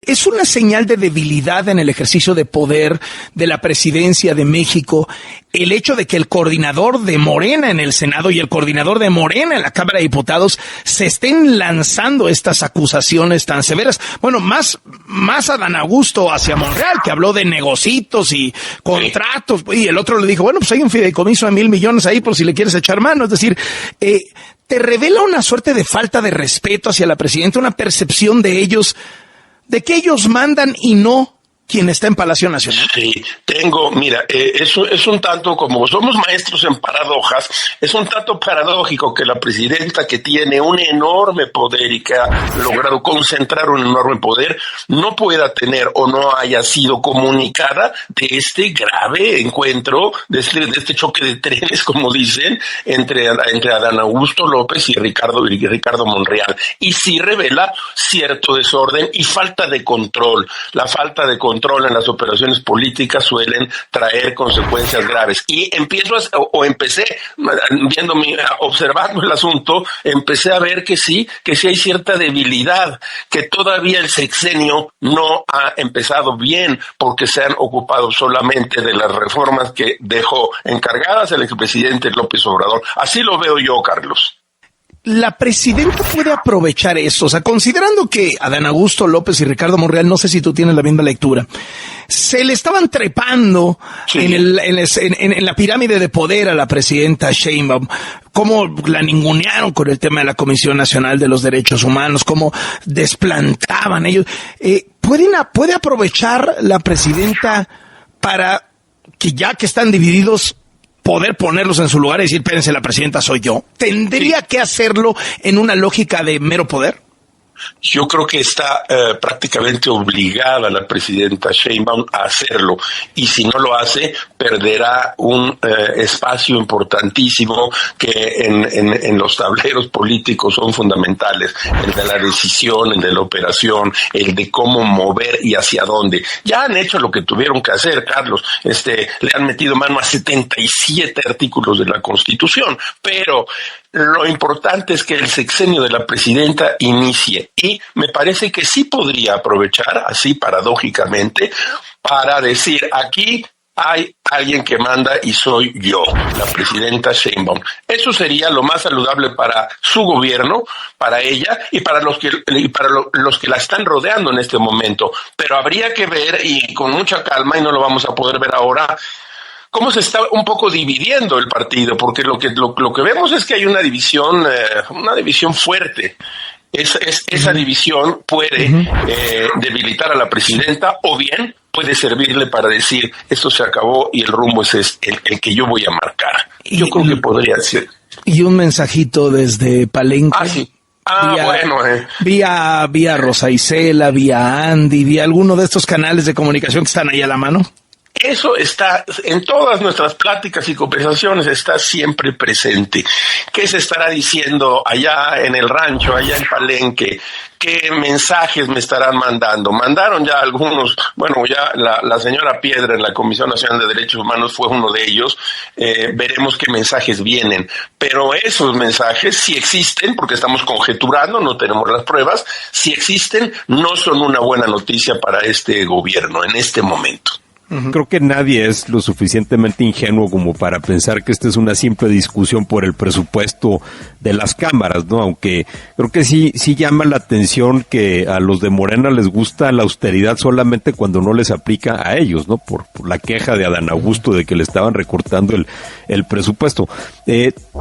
¿Es una señal de debilidad en el ejercicio de poder de la presidencia de México el hecho de que el coordinador de Morena en el Senado y el coordinador de Morena en la Cámara de Diputados se estén lanzando estas acusaciones tan severas? Bueno, más Adán Augusto hacia Monreal, que habló de negocitos y contratos, y el otro le dijo, bueno, pues hay un fideicomiso de $1,000 millones ahí por si le quieres echar mano. Es decir, te revela una suerte de falta de respeto hacia la presidenta, una percepción de ellos, de que ellos mandan y no quien está en Palacio Nacional. Sí, mira, eso es un tanto, como somos maestros en paradojas, es un tanto paradójico que la presidenta, que tiene un enorme poder y que ha logrado concentrar un enorme poder, no pueda tener o no haya sido comunicada de este grave encuentro, de este choque de trenes, como dicen, entre Adán Augusto López y Ricardo Monreal. Y sí revela cierto desorden y falta de control. La falta de control en las operaciones políticas suelen traer consecuencias graves. Y empecé observando el asunto, empecé a ver que sí hay cierta debilidad, que todavía el sexenio no ha empezado bien, porque se han ocupado solamente de las reformas que dejó encargadas el expresidente López Obrador. Así lo veo yo, Carlos. La presidenta puede aprovechar eso, o sea, considerando que Adán Augusto López y Ricardo Monreal, no sé si tú tienes la misma lectura, se le estaban trepando en la pirámide de poder a la presidenta Sheinbaum, cómo la ningunearon con el tema de la Comisión Nacional de los Derechos Humanos, cómo desplantaban ellos. ¿Puede aprovechar la presidenta para que, ya que están divididos, poder ponerlos en su lugar y decir, espérense, la presidenta soy yo? ¿Tendría que hacerlo en una lógica de mero poder? Yo creo que está prácticamente obligada la presidenta Sheinbaum a hacerlo, y si no lo hace, perderá un espacio importantísimo que en los tableros políticos son fundamentales, el de la decisión, el de la operación, el de cómo mover y hacia dónde. Ya han hecho lo que tuvieron que hacer, Carlos, le han metido mano a 77 artículos de la Constitución, pero lo importante es que el sexenio de la presidenta inicie, y me parece que sí podría aprovechar, así paradójicamente, para decir, aquí hay alguien que manda y soy yo, la presidenta Sheinbaum. Eso sería lo más saludable para su gobierno, para ella y para los que la están rodeando en este momento. Pero habría que ver, y con mucha calma, y no lo vamos a poder ver ahora, cómo se está un poco dividiendo el partido, porque lo que vemos es que hay una división fuerte. Esa división puede debilitar a la presidenta, o bien puede servirle para decir, esto se acabó y el rumbo es el que yo voy a marcar. Yo creo que podría ser. Y un mensajito desde Palenque. Ah, sí. Vía Rosa Isela, vía Andy, vía alguno de estos canales de comunicación que están ahí a la mano. Eso está en todas nuestras pláticas y conversaciones, está siempre presente. ¿Qué se estará diciendo allá en el rancho, allá en Palenque? ¿Qué mensajes me estarán mandando? Mandaron ya algunos, ya la señora Piedra en la Comisión Nacional de Derechos Humanos fue uno de ellos. Veremos qué mensajes vienen. Pero esos mensajes, si existen, porque estamos conjeturando, no tenemos las pruebas, si existen, no son una buena noticia para este gobierno en este momento. Creo que nadie es lo suficientemente ingenuo como para pensar que esta es una simple discusión por el presupuesto de las cámaras, ¿no? Aunque creo que sí llama la atención que a los de Morena les gusta la austeridad solamente cuando no les aplica a ellos, ¿no? Por la queja de Adán Augusto de que le estaban recortando el presupuesto.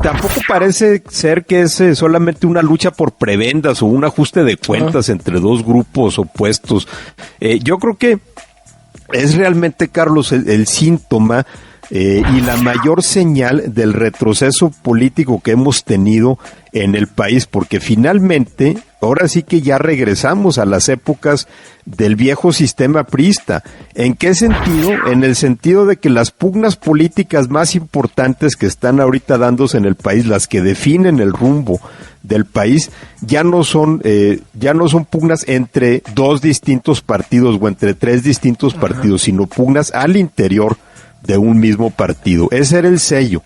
Tampoco parece ser que es solamente una lucha por prebendas o un ajuste de cuentas entre dos grupos opuestos. Yo creo que es realmente, Carlos, el síntoma y la mayor señal del retroceso político que hemos tenido en el país, porque finalmente, ahora sí que ya regresamos a las épocas del viejo sistema priista. ¿En qué sentido? En el sentido de que las pugnas políticas más importantes que están ahorita dándose en el país, las que definen el rumbo del país, ya no son pugnas entre dos distintos partidos o entre tres distintos partidos, sino pugnas al interior de un mismo partido. Ese era el sello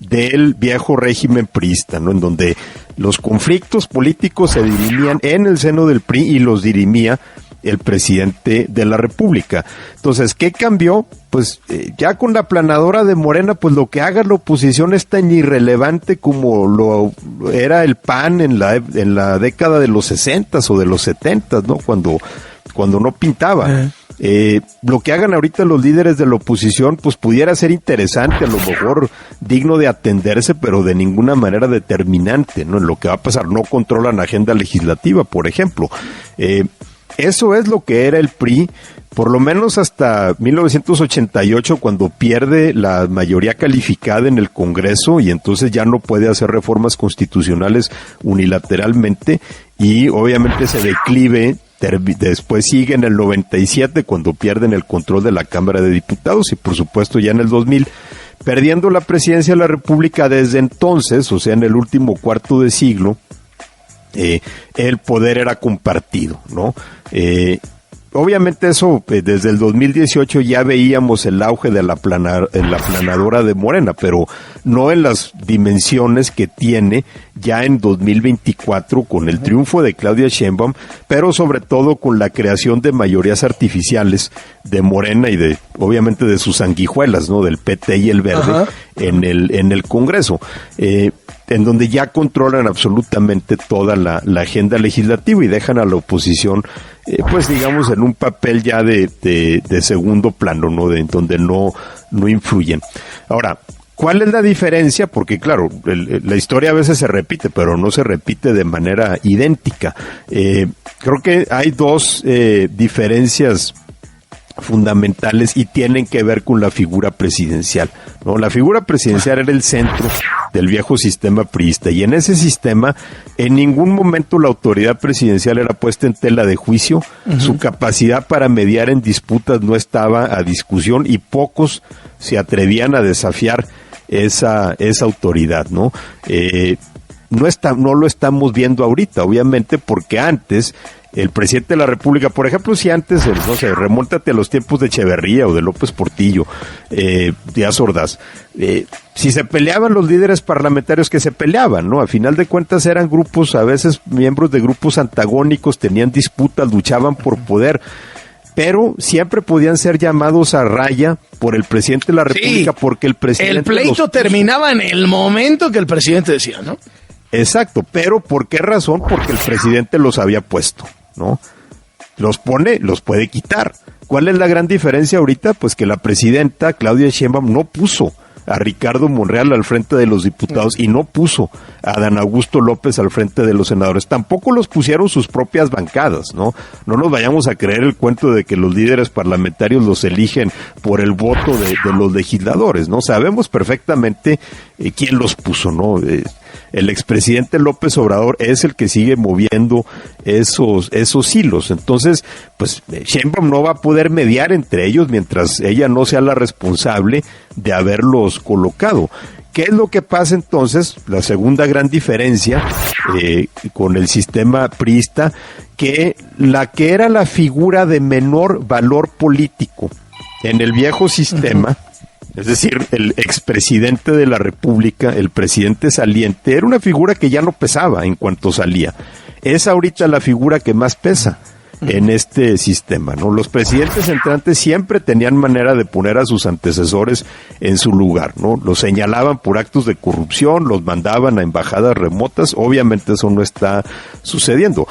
del viejo régimen priista, ¿no? En donde los conflictos políticos se dirimían en el seno del PRI y los dirimía el presidente de la República. Entonces, ¿qué cambió? Pues ya con la aplanadora de Morena, pues lo que haga la oposición es tan irrelevante como lo era el PAN en la década de los 60s o de los 70s, ¿no? Cuando no pintaba. Lo que hagan ahorita los líderes de la oposición, pues pudiera ser interesante, a lo mejor digno de atenderse, pero de ninguna manera determinante, ¿no? En lo que va a pasar, no controlan agenda legislativa, por ejemplo. Eso es lo que era el PRI, por lo menos hasta 1988, cuando pierde la mayoría calificada en el Congreso y entonces ya no puede hacer reformas constitucionales unilateralmente, y obviamente ese declive después sigue en el 97 cuando pierden el control de la Cámara de Diputados, y por supuesto ya en el 2000, perdiendo la presidencia de la República. Desde entonces, o sea, en el último cuarto de siglo, el poder era compartido, ¿no? Obviamente eso, desde el 2018 ya veíamos el auge de la aplanadora de Morena, pero no en las dimensiones que tiene ya en 2024 con el triunfo de Claudia Sheinbaum, pero sobre todo con la creación de mayorías artificiales de Morena y obviamente de sus sanguijuelas, ¿no? Del PT y el Verde en el Congreso. En donde ya controlan absolutamente toda la agenda legislativa y dejan a la oposición, pues digamos, en un papel ya de segundo plano, ¿no? En donde no influyen. Ahora, ¿cuál es la diferencia? Porque claro, la historia a veces se repite, pero no se repite de manera idéntica. Creo que hay dos diferencias fundamentales y tienen que ver con la figura presidencial, ¿no? La figura presidencial era el centro del viejo sistema priista, y en ese sistema en ningún momento la autoridad presidencial era puesta en tela de juicio. Su capacidad para mediar en disputas no estaba a discusión y pocos se atrevían a desafiar esa autoridad, ¿no? No lo estamos viendo ahorita, obviamente, porque antes el presidente de la República, por ejemplo, si antes, no sé, remóntate a los tiempos de Echeverría o de López Portillo, Díaz Ordaz, si se peleaban los líderes parlamentarios, que se peleaban, ¿no? A final de cuentas eran grupos, a veces miembros de grupos antagónicos, tenían disputas, luchaban por poder, pero siempre podían ser llamados a raya por el presidente de la República, porque el presidente... El pleito terminaba en el momento que el presidente decía, ¿no? Exacto, pero ¿por qué razón? Porque el presidente los había puesto, ¿no? Los pone, los puede quitar. ¿Cuál es la gran diferencia ahorita? Pues que la presidenta Claudia Sheinbaum no puso a Ricardo Monreal al frente de los diputados y no puso a Adán Augusto López al frente de los senadores. Tampoco los pusieron sus propias bancadas, ¿no? No nos vayamos a creer el cuento de que los líderes parlamentarios los eligen por el voto de los legisladores, ¿no? Sabemos perfectamente quién los puso, ¿no? El expresidente López Obrador es el que sigue moviendo esos hilos. Entonces, pues Sheinbaum no va a poder mediar entre ellos mientras ella no sea la responsable de haberlos colocado. ¿Qué es lo que pasa entonces? La segunda gran diferencia con el sistema priista, que la que era la figura de menor valor político en el viejo sistema, es decir, el expresidente de la República, el presidente saliente, era una figura que ya no pesaba en cuanto salía. Es ahorita la figura que más pesa en este sistema, ¿no? Los presidentes entrantes siempre tenían manera de poner a sus antecesores en su lugar, ¿no? Los señalaban por actos de corrupción, los mandaban a embajadas remotas. Obviamente eso no está sucediendo.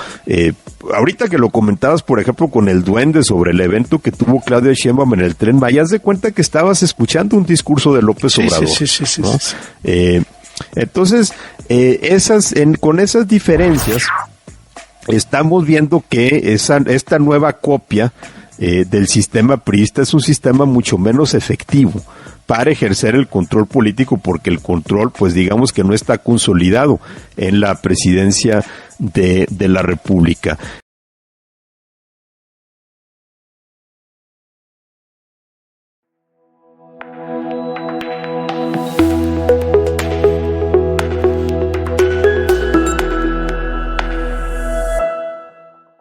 Ahorita que lo comentabas, por ejemplo, con el duende sobre el evento que tuvo Claudia Sheinbaum en el Tren Maya, haz de cuenta que estabas escuchando un discurso de López Obrador. Sí, ¿no? Entonces, con esas diferencias, estamos viendo que esta nueva copia del sistema priista es un sistema mucho menos efectivo para ejercer el control político, porque el control, pues digamos que no está consolidado en la presidencia de la República.